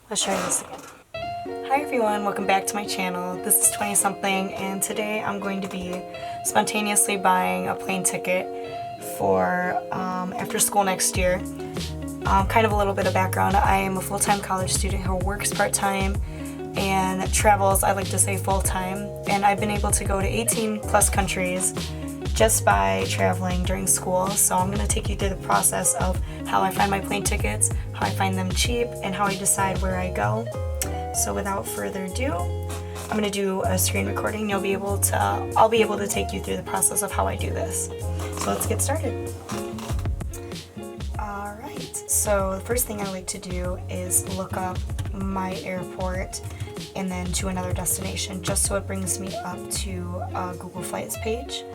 Let's try this again. Hi everyone, welcome back to my channel. This is 20 something and today I'm going to be spontaneously buying a plane ticket for after school next year. Kind of a little bit of background. I am a full-time college student who works part-time and travels, I like to say, full-time, and I've been able to go to 18 plus countries just by traveling during school. So I'm going to take you through the process of how I find my plane tickets, how I find them cheap, and how I decide where I go. So without further ado, I'm going to do a screen recording. I'll be able to take you through the process of how I do this. So let's get started. Alright, so the first thing I like to do is look up my airport and then to another destination, just so it brings me up to a Google Flights page.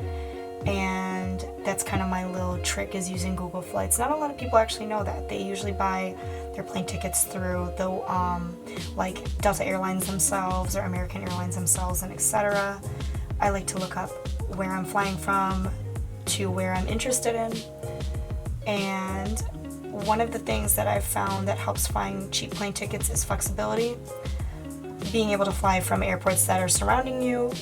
And that's kind of my little trick, is using Google Flights. Not a lot of people actually know that. They usually buy their plane tickets through the like Delta Airlines themselves or American Airlines themselves, and etc. I like to look up where I'm flying from to where I'm interested in. And one of the things that I've found that helps find cheap plane tickets is flexibility. Being able to fly from airports that are surrounding you.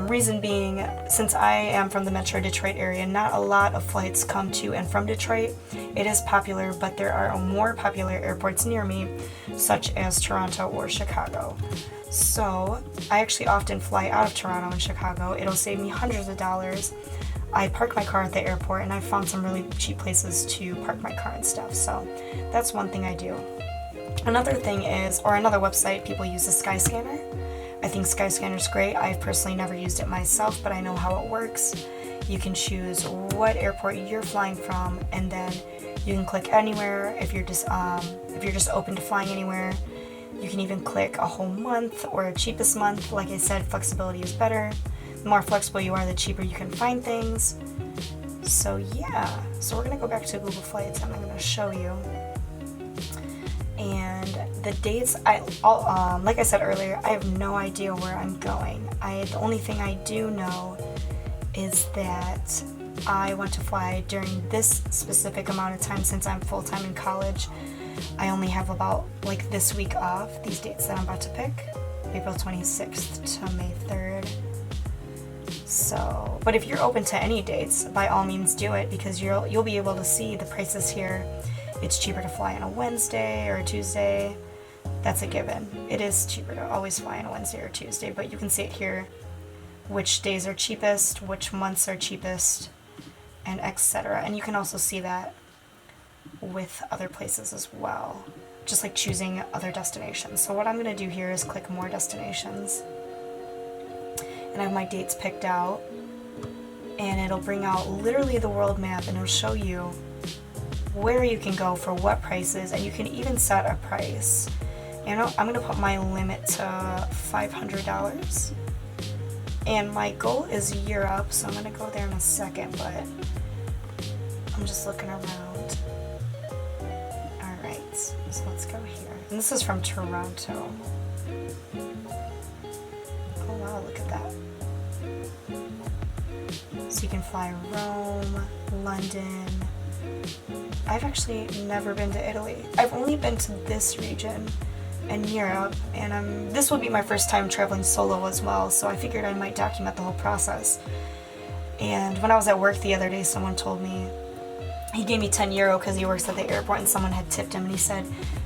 Reason being, since I am from the Metro Detroit area, not a lot of flights come to and from Detroit. It is popular, but there are more popular airports near me, such as Toronto or Chicago. So I actually often fly out of Toronto and Chicago. It'll save me hundreds of dollars. I park my car at the airport, and I found some really cheap places to park my car and stuff. So that's one thing I do. Another thing is, or another website people use, is Skyscanner. I think Skyscanner's great. I've personally never used it myself, but I know how it works. You can choose what airport you're flying from, and then you can click anywhere if you're just open to flying anywhere. You can even click a whole month or a cheapest month. Like I said, flexibility is better. The more flexible you are, the cheaper you can find things. So yeah, so we're gonna go back to Google Flights and I'm gonna show you. And the dates, like I said earlier, I have no idea where I'm going. The only thing I do know is that I want to fly during this specific amount of time. Since I'm full-time in college, I only have about like this week off, these dates that I'm about to pick, April 26th to May 3rd. So, but if you're open to any dates, by all means do it, because you'll be able to see the prices here. It's cheaper to fly on a Wednesday or a Tuesday. That's a given. It is cheaper to always fly on a Wednesday or Tuesday, but you can see it here, which days are cheapest, which months are cheapest, and etc. And you can also see that with other places as well, just like choosing other destinations. So what I'm going to do here is click more destinations, and I have my dates picked out, and it'll bring out literally the world map, and it'll show you where you can go for what prices, and you can even set a price. You know, I'm gonna put my limit to $500, and my goal is Europe, so I'm gonna go there in a second, but I'm just looking around. Alright, so let's go here. And this is from Toronto. Oh wow, look at that. So you can fly Rome, London. I've actually never been to Italy. I've only been to this region in Europe, and this will be my first time traveling solo as well, so I figured I might document the whole process. And when I was at work the other day, someone told me, he gave me €10 because he works at the airport, and someone had tipped him, and he said,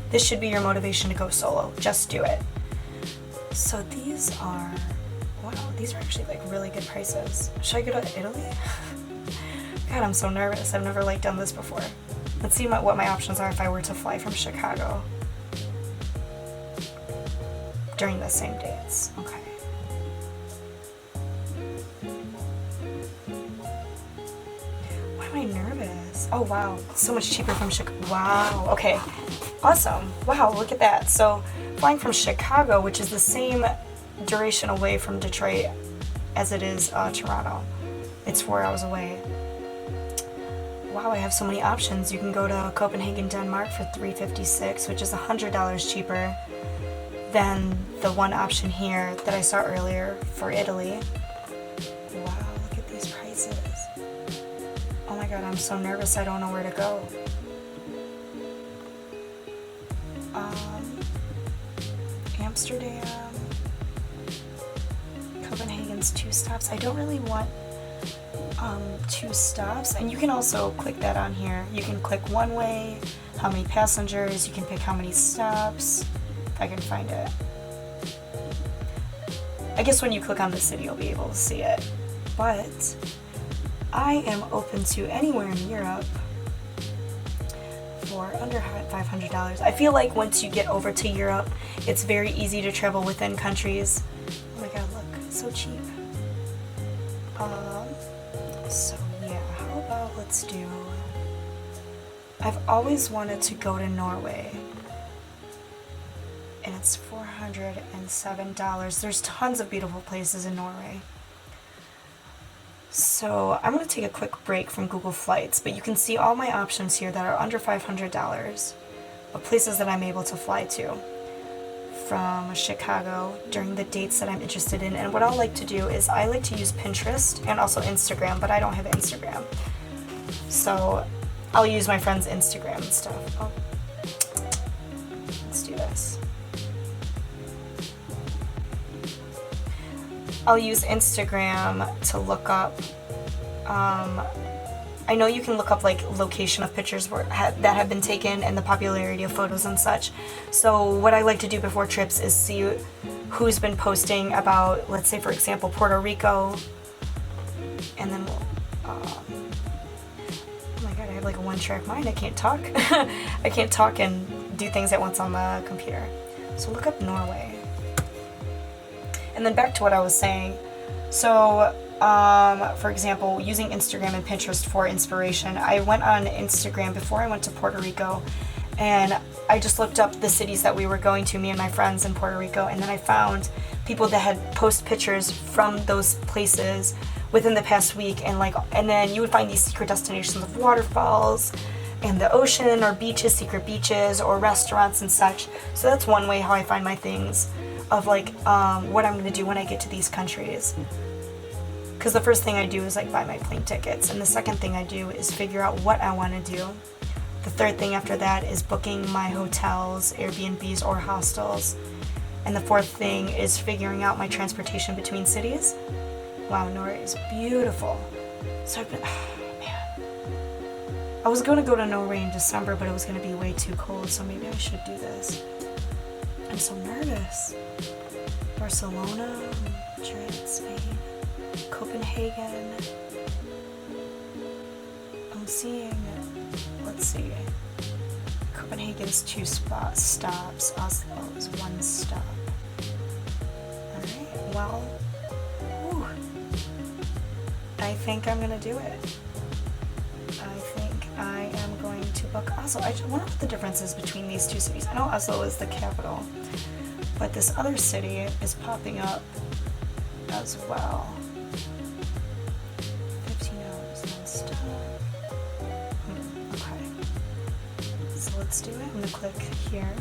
this should be your motivation to go solo. Just do it. So these are, wow, these are actually like really good prices. Should I go to Italy? God, I'm so nervous. I've never done this before. Let's see what my options are if I were to fly from Chicago during the same dates. Okay. Why am I nervous? Oh wow, so much cheaper from Chicago. Wow, okay. Awesome. Wow, look at that. So flying from Chicago, which is the same duration away from Detroit as it is Toronto. It's 4 hours away. Wow, I have so many options. You can go to Copenhagen, Denmark for $356, which is $100 cheaper than the one option here that I saw earlier for Italy. Wow, look at these prices. Oh my god, I'm so nervous, I don't know where to go. Amsterdam. Copenhagen's 2 stops. I don't really want 2 stops. And you can also click that on here. You can click one way, how many passengers, you can pick how many stops, if I can find it. I guess when you click on the city, you'll be able to see it. But I am open to anywhere in Europe for under $500. I feel like once you get over to Europe, it's very easy to travel within countries. Oh my god, look, it's so cheap. So yeah, how about let's do... I've always wanted to go to Norway. And it's $407. There's tons of beautiful places in Norway. So I'm going to take a quick break from Google Flights, but you can see all my options here that are under $500 of places that I'm able to fly to from Chicago during the dates that I'm interested in. And what I like to do is I like to use Pinterest and also Instagram, but I don't have Instagram. So I'll use my friend's Instagram and stuff. Oh. Let's do this. I'll use Instagram to look up, I know you can look up like location of pictures that have been taken and the popularity of photos and such. So what I like to do before trips is see who's been posting about, let's say for example, Puerto Rico, and then oh my god, I have like a one-track mind, I can't talk. I can't talk and do things at once on the computer. So look up Norway. And then back to what I was saying. So, for example, using Instagram and Pinterest for inspiration, I went on Instagram before I went to Puerto Rico, and I just looked up the cities that we were going to, me and my friends in Puerto Rico, and then I found people that had posted pictures from those places within the past week, and then you would find these secret destinations of waterfalls and the ocean, or beaches, secret beaches, or restaurants and such. So that's one way how I find my things, of like what I'm gonna do when I get to these countries. Because the first thing I do is like buy my plane tickets, and the second thing I do is figure out what I want to do. The third thing after that is booking my hotels, Airbnbs, or hostels. And the fourth thing is figuring out my transportation between cities. Wow, Norway is beautiful. So I've been, man. I was gonna go to Norway in December, but it was gonna be way too cold, so maybe I should do this. I'm so nervous. Barcelona, Madrid, Spain, Copenhagen. I'm seeing, let's see, Copenhagen's 2 stops, Oslo's 1 stop. Alright, well, whew. I think I'm gonna do it. I think I am going to book Oslo. I wonder what the difference is between these 2 cities. I know Oslo is the capital, but this other city is popping up as well. 15 hours non-stop. Okay. So let's do it. I'm gonna click here.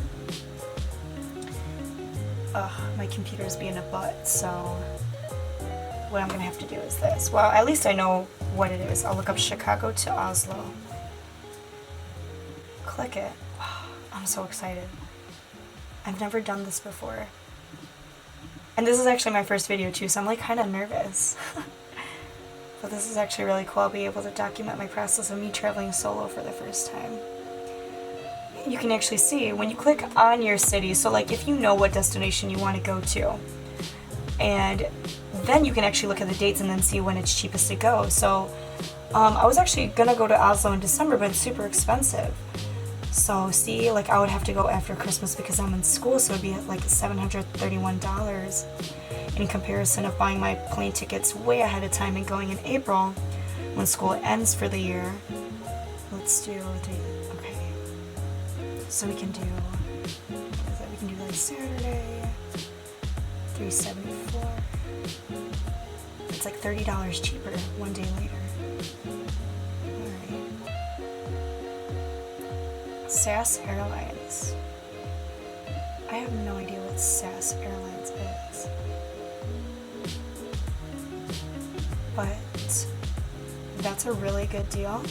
My computer's being a butt, so what I'm gonna have to do is this. Well, at least I know what it is. I'll look up Chicago to Oslo. Click it. I'm so excited. I've never done this before. And this is actually my first video too, so I'm like kind of nervous. But this is actually really cool. I'll be able to document my process of me traveling solo for the first time. You can actually see when you click on your city, so like if you know what destination you want to go to, and then you can actually look at the dates and then see when it's cheapest to go. So I was actually gonna go to Oslo in December, but it's super expensive. So see, like I would have to go after Christmas because I'm in school, so it'd be like $731 in comparison of buying my plane tickets way ahead of time and going in April when school ends for the year. Let's do okay. So we can do like Saturday, $374. It's like $30 cheaper one day later. Alright. SAS Airlines. I have no idea what SAS Airlines is. But that's a really good deal.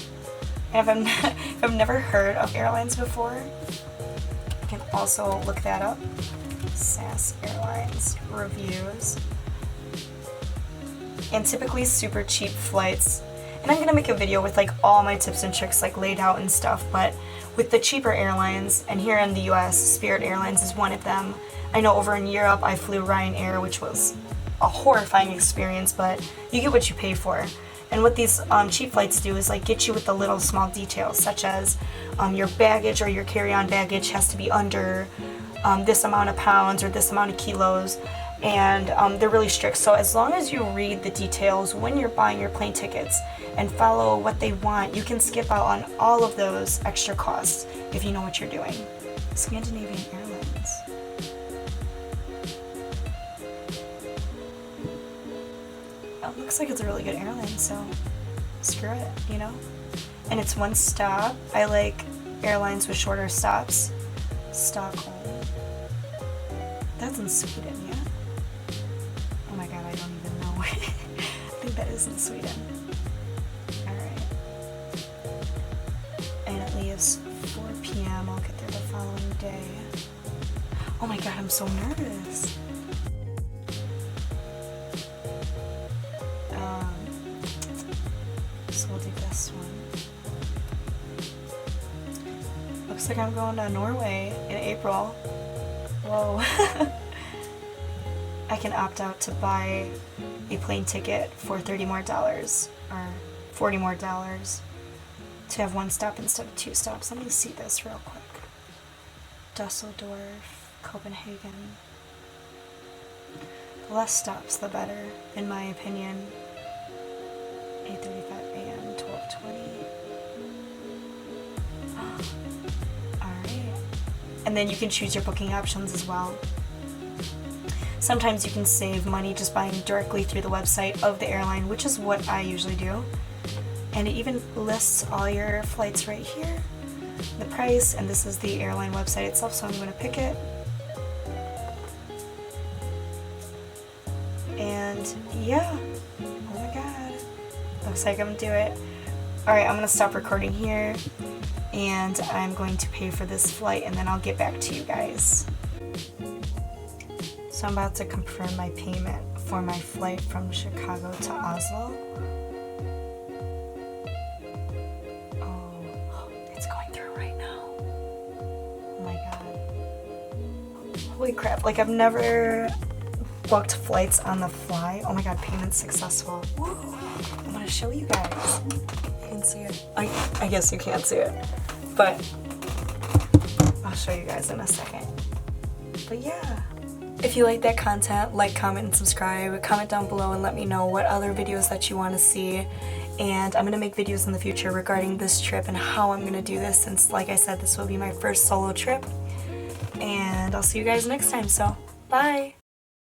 And if I've never heard of airlines before, I can also look that up. SAS Airlines reviews. And typically super cheap flights. And I'm gonna make a video with like all my tips and tricks like laid out and stuff, but with the cheaper airlines, and here in the US, Spirit Airlines is one of them. I know over in Europe I flew Ryanair, which was a horrifying experience, but you get what you pay for. And what these cheap flights do is like get you with the little small details, such as your baggage or your carry-on baggage has to be under this amount of pounds or this amount of kilos, and they're really strict. So as long as you read the details when you're buying your plane tickets and follow what they want, you can skip out on all of those extra costs if you know what you're doing. Scandinavian Airlines. It looks like it's a really good airline, so screw it, you know? And it's one stop. I like airlines with shorter stops. Stockholm. That's in Sweden, yeah? Oh my god, I don't even know. I think that is in Sweden. Alright. And it leaves 4 p.m. I'll get there the following day. Oh my god, I'm so nervous. So we'll do this one. Looks like I'm going to Norway in April. Whoa. I can opt out to buy a plane ticket for $30 more or $40 more to have one stop instead of 2 stops. Let me see this real quick. Dusseldorf, Copenhagen. The less stops, the better, in my opinion. 8:35 a.m., 12:20. Alright. And then you can choose your booking options as well. Sometimes you can save money just buying directly through the website of the airline, which is what I usually do. And it even lists all your flights right here, the price, and this is the airline website itself, so I'm going to pick it. And yeah, oh my god, looks like I'm gonna do it. Alright, I'm gonna stop recording here, and I'm going to pay for this flight, and then I'll get back to you guys. So I'm about to confirm my payment for my flight from Chicago to Oslo. Oh, it's going through right now. Oh my god. Holy crap, like I've never booked flights on the fly. Oh my god, payment successful. Woo. I'm gonna show you guys. You can see it. I guess you can't see it, but I'll show you guys in a second. But yeah. If you like that content, like, comment, and subscribe. Comment down below and let me know what other videos that you want to see. And I'm going to make videos in the future regarding this trip and how I'm going to do this, since, like I said, this will be my first solo trip. And I'll see you guys next time, so bye!